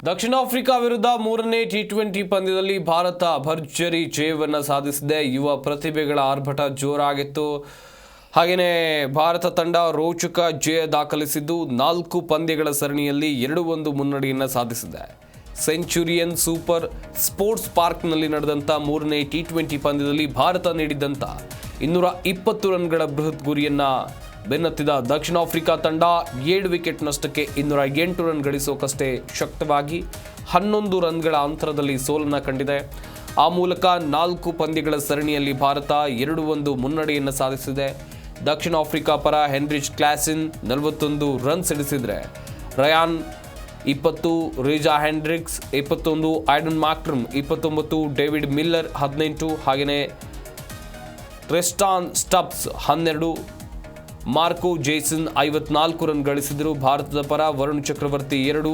ದಕ್ಷಿಣ Africa ವಿರುದ್ಧ ಮೂರನೇ T20 ಪಂದ್ಯದಲ್ಲಿ ಭಾರತ ಭರ್ಜರಿ ಜಯವನ್ನು ಸಾಧಿಸಿದೆ. ಯುವ ಪ್ರತಿಭೆಗಳ ಆರ್ಭಟ ಜೋರಾಗಿತ್ತು. ಹಾಗೆಯೇ ಭಾರತ ತಂಡ ರೋಚಕ ಜಯ ದಾಖಲಿಸಿದ್ದು 4 ಪಂದ್ಯಗಳ ಸರಣಿಯಲ್ಲಿ 2-1 ಮುನ್ನಡೆಯನ್ನು ಸಾಧಿಸಿದೆ. ಸೆಂಚುರಿಯನ್ ಸೂಪರ್ ಸ್ಪೋರ್ಟ್ಸ್ ಪಾರ್ಕ್ನಲ್ಲಿ ನಡೆದಂಥ ಮೂರನೇ ಟಿ20 ಪಂದ್ಯದಲ್ಲಿ ಭಾರತ ನೀಡಿದಂಥ 220 ರನ್ಗಳ ಬೃಹತ್ ಗುರಿಯನ್ನು ಬೆನ್ನತ್ತಿದ ದಕ್ಷಿಣ ಆಫ್ರಿಕಾ ತಂಡ 7 ವಿಕೆಟ್ ನಷ್ಟಕ್ಕೆ 208 ರನ್ ಗಳಿಸೋಕಷ್ಟೇ ಶಕ್ತವಾಗಿ 11 ರನ್ಗಳ ಅಂತರದಲ್ಲಿ ಸೋಲನ್ನು ಕಂಡಿದೆ. ಆ ಮೂಲಕ 4 ಪಂದ್ಯಗಳ ಸರಣಿಯಲ್ಲಿ ಭಾರತ 2-1 ಮುನ್ನಡೆಯನ್ನು ಸಾಧಿಸಿದೆ. ದಕ್ಷಿಣ ಆಫ್ರಿಕಾ ಪರ ಹೆನ್ರಿಚ್ ಕ್ಲಾಸನ್ 41 ರನ್ ಸಿಡಿಸಿದರೆ Ryan 20, Reeza Hendricks 21, Aiden Markram 29, David Miller 18, ಹಾಗೆಯೇ Tristan Stubbs 12, Marco Jansen 54 run ಗಳಿಸಿದರು. ಭಾರತದ ಪರ ವರುಣ್ ಚಕ್ರವರ್ತಿ 2,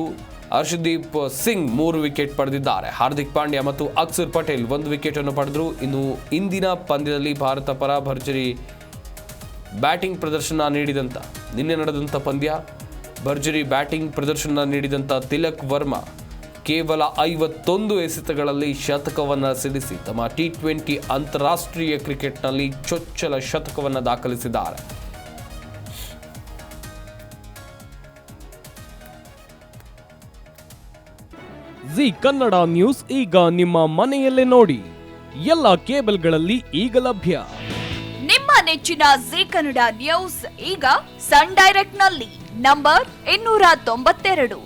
ಹರ್ಷದೀಪ್ ಸಿಂಗ್ 3 ವಿಕೆಟ್ ಪಡೆದಿದ್ದಾರೆ. ಹಾರ್ದಿಕ್ ಪಾಂಡ್ಯ ಮತ್ತು ಅಕ್ಷರ್ ಪಟೇಲ್ 1 ವಿಕೆಟ್ ಅನ್ನು ಪಡೆದರು. ಇನ್ನು ಇಂದಿನ ಪಂದ್ಯದಲ್ಲಿ ಭಾರತ ಪರ ಭರ್ಜರಿ ಬ್ಯಾಟಿಂಗ್ ಪ್ರದರ್ಶನ ನೀಡಿದಂಥ ನಿನ್ನೆ ನಡೆದಂಥ ಪಂದ್ಯ ಭರ್ಜರಿ ಬ್ಯಾಟಿಂಗ್ ಪ್ರದರ್ಶನ ನೀಡಿದಂಥ ತಿಲಕ್ ವರ್ಮಾ ಕೇವಲ 51 ಎಸೆತಗಳಲ್ಲಿ ಶತಕವನ್ನು ಸಿಡಿಸಿ ತಮ್ಮ ಟಿ20 ಅಂತಾರಾಷ್ಟ್ರೀಯ ಕ್ರಿಕೆಟ್ನಲ್ಲಿ ಚೊಚ್ಚಲ ಶತಕವನ್ನು ದಾಖಲಿಸಿದ್ದಾರೆ. ಜಿ ಕನ್ನಡ ನ್ಯೂಸ್ ಈಗ ನಿಮ್ಮ ಮನೆಯಲ್ಲೇ ನೋಡಿ. ಎಲ್ಲ ಕೇಬಲ್ಗಳಲ್ಲಿ ಈಗ ಲಭ್ಯ. ನಿಮ್ಮ ನೆಚ್ಚಿನ ಜಿ ಕನ್ನಡ ನ್ಯೂಸ್ ಈಗ ಸನ್ ಡೈರೆಕ್ಟ್ ನಲ್ಲಿ number 292,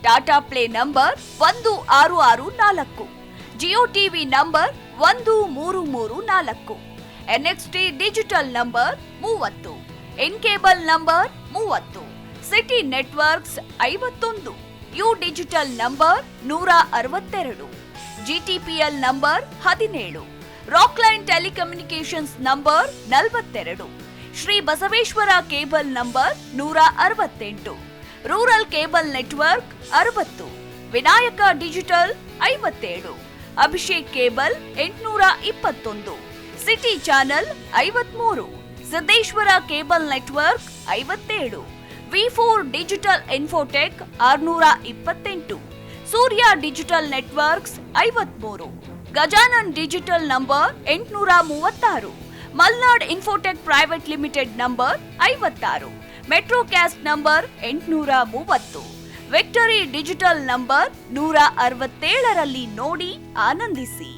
Tata play number 1664, Jio TV number 1334, NXT digital number 30, in cable number 30, city networks 51, U digital number 162, GTPL number 17, Rockline telecommunications number 42, Shri Basaveshwara cable number 168, rural cable network 60, Vinayaka digital 57, Abhishek cable 821, city channel 53, Siddeshwara cable network 57, ವಿ4 digital infotech 628, Surya digital networks 53, Gajanan digital number 836, Malnad infotech private limited number 56, Metrocast number 830, victory digital number 167ರಲ್ಲಿ ನೋಡಿ ಆನಂದಿಸಿ.